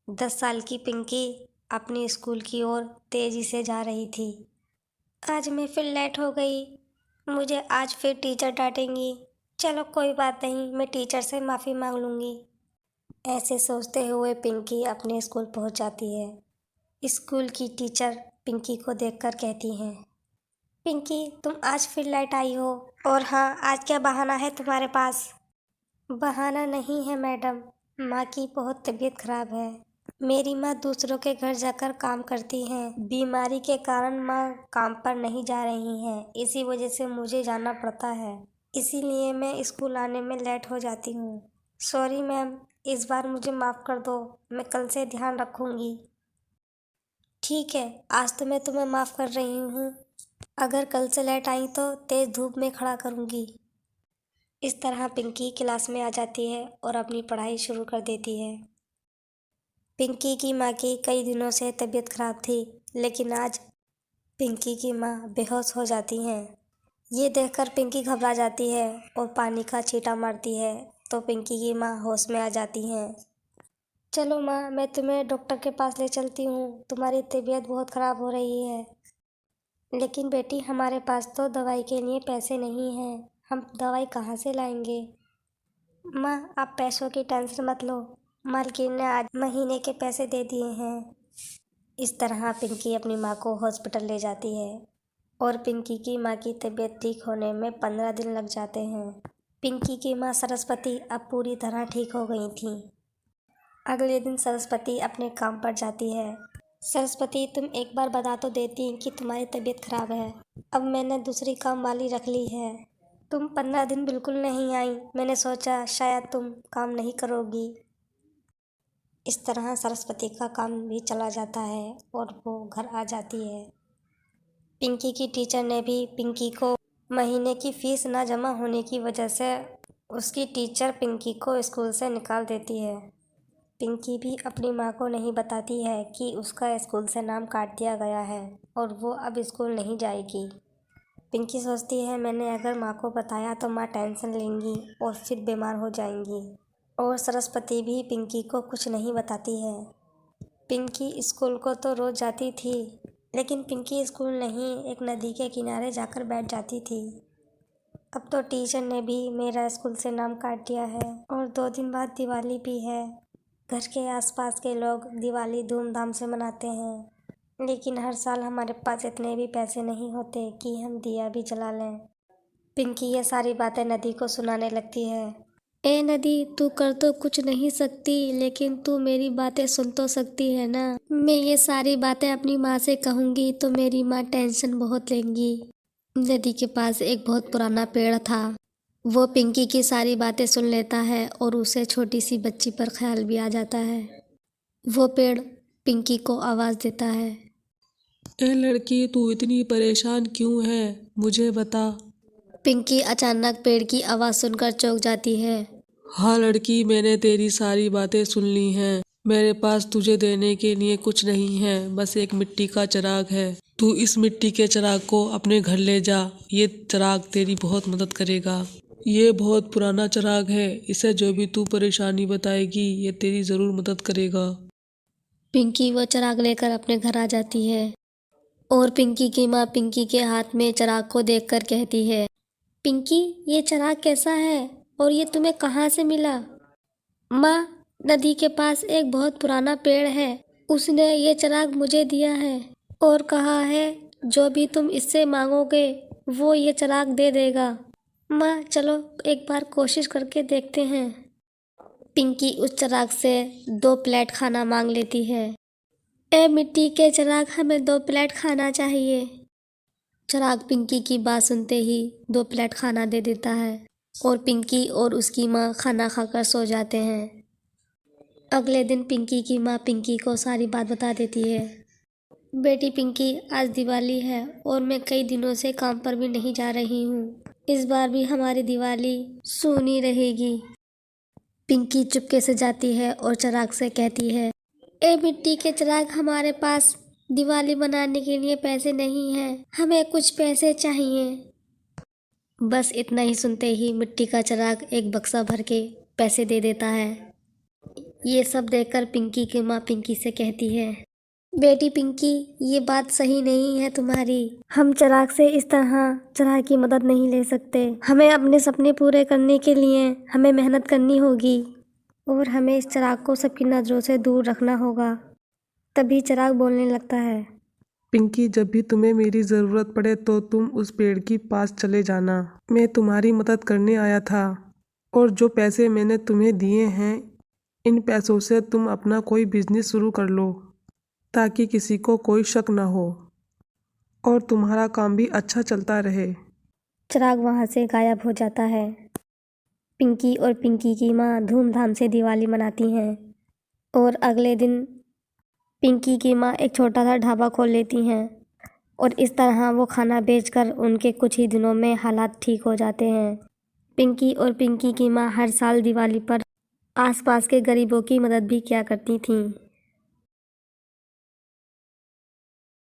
10 साल की पिंकी अपने स्कूल की ओर तेजी से जा रही थी। आज मैं फिर लेट हो गई। मुझे आज फिर टीचर डांटेंगी। चलो कोई बात नहीं, मैं टीचर से माफ़ी मांग लूँगी। ऐसे सोचते हुए पिंकी अपने स्कूल पहुंच जाती है। स्कूल की टीचर पिंकी को देखकर कहती हैं, पिंकी तुम आज फिर लेट आई हो। और हाँ, आज क्या बहाना है तुम्हारे पास? बहाना नहीं है मैडम, माँ की बहुत तबीयत खराब है। मेरी माँ दूसरों के घर जाकर काम करती हैं। बीमारी के कारण माँ काम पर नहीं जा रही हैं, इसी वजह से मुझे जाना पड़ता है। इसीलिए मैं स्कूल आने में लेट हो जाती हूँ। सॉरी मैम, इस बार मुझे माफ़ कर दो, मैं कल से ध्यान रखूँगी। ठीक है, आज तो मैं तुम्हें माफ़ कर रही हूँ। अगर कल से लेट आई तो तेज़ धूप में खड़ा करूँगी। इस तरह पिंकी क्लास में आ जाती है और अपनी पढ़ाई शुरू कर देती है। पिंकी की माँ की कई दिनों से तबीयत खराब थी, लेकिन आज पिंकी की माँ बेहोश हो जाती हैं। ये देखकर पिंकी घबरा जाती है और पानी का छींटा मारती है, तो पिंकी की माँ होश में आ जाती हैं। चलो माँ, मैं तुम्हें डॉक्टर के पास ले चलती हूँ, तुम्हारी तबीयत बहुत ख़राब हो रही है। लेकिन बेटी, हमारे पास तो दवाई के लिए पैसे नहीं हैं, हम दवाई कहाँ से लाएंगे? माँ, आप पैसों की टेंशन मत लो, मालकिन ने आज महीने के पैसे दे दिए हैं। इस तरह पिंकी अपनी माँ को हॉस्पिटल ले जाती है और पिंकी की माँ की तबीयत ठीक होने में 15 दिन लग जाते हैं। पिंकी की माँ सरस्वती अब पूरी तरह ठीक हो गई थी। अगले दिन सरस्वती अपने काम पर जाती है। सरस्वती, तुम एक बार बता तो देती कि तुम्हारी तबीयत खराब है। अब मैंने दूसरी काम वाली रख ली है। तुम 15 दिन बिल्कुल नहीं आई, मैंने सोचा शायद तुम काम नहीं करोगी। इस तरह सरस्वती का काम भी चला जाता है और वो घर आ जाती है। पिंकी की टीचर ने भी पिंकी को महीने की फीस ना जमा होने की वजह से उसकी टीचर पिंकी को स्कूल से निकाल देती है। पिंकी भी अपनी माँ को नहीं बताती है कि उसका स्कूल से नाम काट दिया गया है और वो अब स्कूल नहीं जाएगी। पिंकी सोचती है, मैंने अगर माँ को बताया तो माँ टेंशन लेंगी और फिर बीमार हो जाएंगी। और सरस्वती भी पिंकी को कुछ नहीं बताती है। पिंकी स्कूल को तो रोज़ जाती थी, लेकिन पिंकी स्कूल नहीं, एक नदी के किनारे जाकर बैठ जाती थी। अब तो टीचर ने भी मेरा स्कूल से नाम काट दिया है और 2 दिन बाद दिवाली भी है। घर के आसपास के लोग दिवाली धूमधाम से मनाते हैं, लेकिन हर साल हमारे पास इतने भी पैसे नहीं होते कि हम दिया भी जला लें। पिंकी ये सारी बातें नदी को सुनाने लगती है। ए नदी, तू कर तो कुछ नहीं सकती, लेकिन तू मेरी बातें सुन तो सकती है ना। मैं ये सारी बातें अपनी माँ से कहूँगी तो मेरी माँ टेंशन बहुत लेंगी। नदी के पास एक बहुत पुराना पेड़ था। वो पिंकी की सारी बातें सुन लेता है और उसे छोटी सी बच्ची पर ख्याल भी आ जाता है। वो पेड़ पिंकी को आवाज़ देता है, ए लड़की, तू इतनी परेशान क्यों है, मुझे बता। पिंकी अचानक पेड़ की आवाज़ सुनकर चौंक जाती है। हाँ लड़की, मैंने तेरी सारी बातें सुन ली हैं। मेरे पास तुझे देने के लिए कुछ नहीं है, बस एक मिट्टी का चिराग है। तू इस मिट्टी के चिराग को अपने घर ले जा, ये चिराग तेरी बहुत मदद करेगा। ये बहुत पुराना चिराग है, इसे जो भी तू परेशानी बताएगी ये तेरी ज़रूर मदद करेगा। पिंकी वो चिराग लेकर अपने घर आ जाती है और पिंकी की माँ पिंकी के हाथ में चिराग को देखकर कहती है, पिंकी, ये चिराग कैसा है और ये तुम्हें कहाँ से मिला? माँ, नदी के पास एक बहुत पुराना पेड़ है, उसने ये चिराग मुझे दिया है और कहा है जो भी तुम इससे मांगोगे वो ये चिराग दे देगा। माँ, चलो एक बार कोशिश करके देखते हैं। पिंकी उस चिराग से 2 प्लेट खाना मांग लेती है। ए मिट्टी के चिराग, हमें 2 प्लेट खाना चाहिए। चिराग पिंकी की बात सुनते ही 2 प्लेट खाना दे देता है और पिंकी और उसकी माँ खाना खाकर सो जाते हैं। अगले दिन पिंकी की माँ पिंकी को सारी बात बता देती है। बेटी पिंकी, आज दिवाली है और मैं कई दिनों से काम पर भी नहीं जा रही हूँ। इस बार भी हमारी दिवाली सूनी रहेगी। पिंकी चुपके से जाती है और चिराग से कहती है, ए मिट्टी के चिराग, हमारे पास दिवाली मनाने के लिए पैसे नहीं हैं, हमें कुछ पैसे चाहिए। बस इतना ही सुनते ही मिट्टी का चिराग एक बक्सा भर के पैसे दे देता है। ये सब देखकर पिंकी की माँ पिंकी से कहती है, बेटी पिंकी, ये बात सही नहीं है तुम्हारी। हम चिराग से इस तरह चिराग की मदद नहीं ले सकते। हमें अपने सपने पूरे करने के लिए हमें मेहनत करनी होगी और हमें इस चिराग को सबकी नज़रों से दूर रखना होगा। तभी चिराग बोलने लगता है, पिंकी, जब भी तुम्हें मेरी ज़रूरत पड़े तो तुम उस पेड़ के पास चले जाना। मैं तुम्हारी मदद करने आया था और जो पैसे मैंने तुम्हें दिए हैं, इन पैसों से तुम अपना कोई बिजनेस शुरू कर लो ताकि किसी को कोई शक ना हो और तुम्हारा काम भी अच्छा चलता रहे। चिराग वहाँ से गायब हो जाता है। पिंकी और पिंकी की माँ धूमधाम से दिवाली मनाती हैं और अगले दिन पिंकी की माँ एक छोटा सा ढाबा खोल लेती हैं और इस तरह वो खाना बेचकर उनके कुछ ही दिनों में हालात ठीक हो जाते हैं। पिंकी और पिंकी की माँ हर साल दिवाली पर आसपास के गरीबों की मदद भी किया करती थीं।